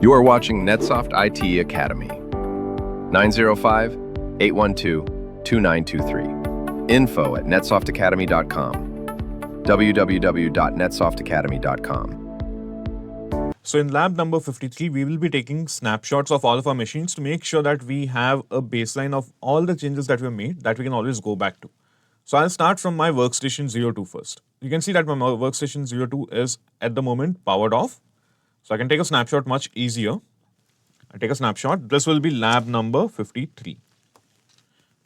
You are watching NetSoft IT Academy. 905-812-2923. Info at netsoftakademy.com. www.netsoftakademy.com. So in lab number 53, we will be taking snapshots of all of our machines to make sure that we have a baseline of all the changes that we have made that we can always go back to. So I'll start from my workstation 02 first. You can see that my workstation 02 is at the moment powered off. So I can take a snapshot much easier. I take a snapshot. This will be lab number 53.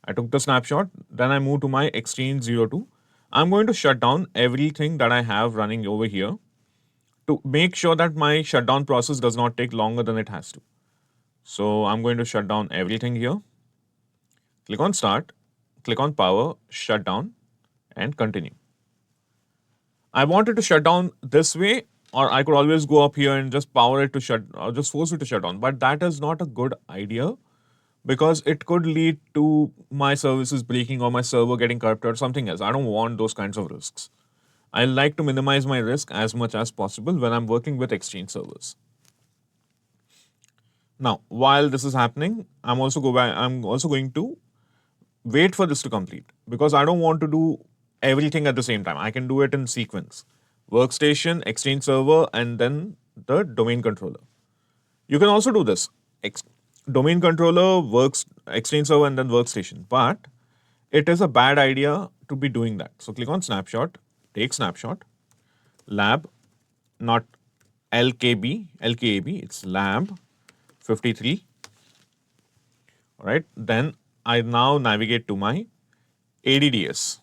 I took the snapshot. Then I move to my Exchange 02. I'm going to shut down everything that I have running over here to make sure that my shutdown process does not take longer than it has to. So I'm going to shut down everything here. Click on Start, click on Power, Shut Down, and Continue. I wanted to shut down this way, or I could always go up here and just power it to shut, or just force it to shut down. But that is not a good idea because it could lead to my services breaking or my server getting corrupted or something else. I don't want those kinds of risks. I like to minimize my risk as much as possible when I'm working with Exchange servers. Now, while this is happening, I'm also going to wait for this to complete because I don't want to do everything at the same time. I can do it in sequence. Workstation, Exchange server, and then the domain controller. You can also do this. Domain controller, Exchange server, and then workstation. But it is a bad idea to be doing that. So click on snapshot, take snapshot, lab, not LKB, it's lab 53. All right, then I now navigate to my ADDS.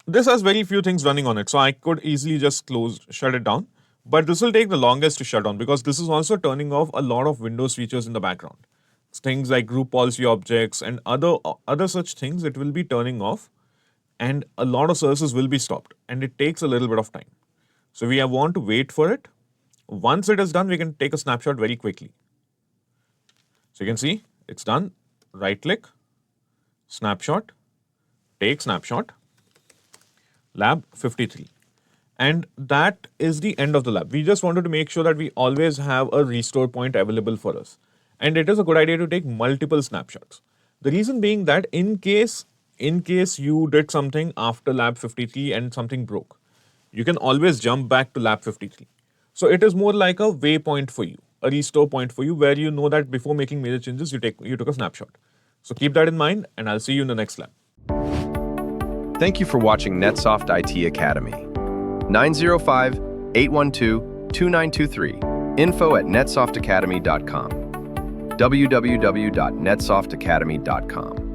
This has very few things running on it, so I could easily just shut it down. But this will take the longest to shut down because this is also turning off a lot of Windows features in the background. Things like group policy objects and other such things, it will be turning off and a lot of services will be stopped and it takes a little bit of time. So we want to wait for it. Once it is done, we can take a snapshot very quickly. So you can see it's done. Right click, snapshot, take snapshot, lab 53. And that is the end of the lab. We just wanted to make sure that we always have a restore point available for us. And it is a good idea to take multiple snapshots. The reason being that in case you did something after lab 53 and something broke, you can always jump back to lab 53. So it is more like a waypoint for you, a restore point for you where you know that before making major changes, you took a snapshot. So keep that in mind and I'll see you in the next lab. Thank you for watching NetSoft IT Academy. 905-812-2923. Info at netsoftakademy.com. www.netsoftakademy.com.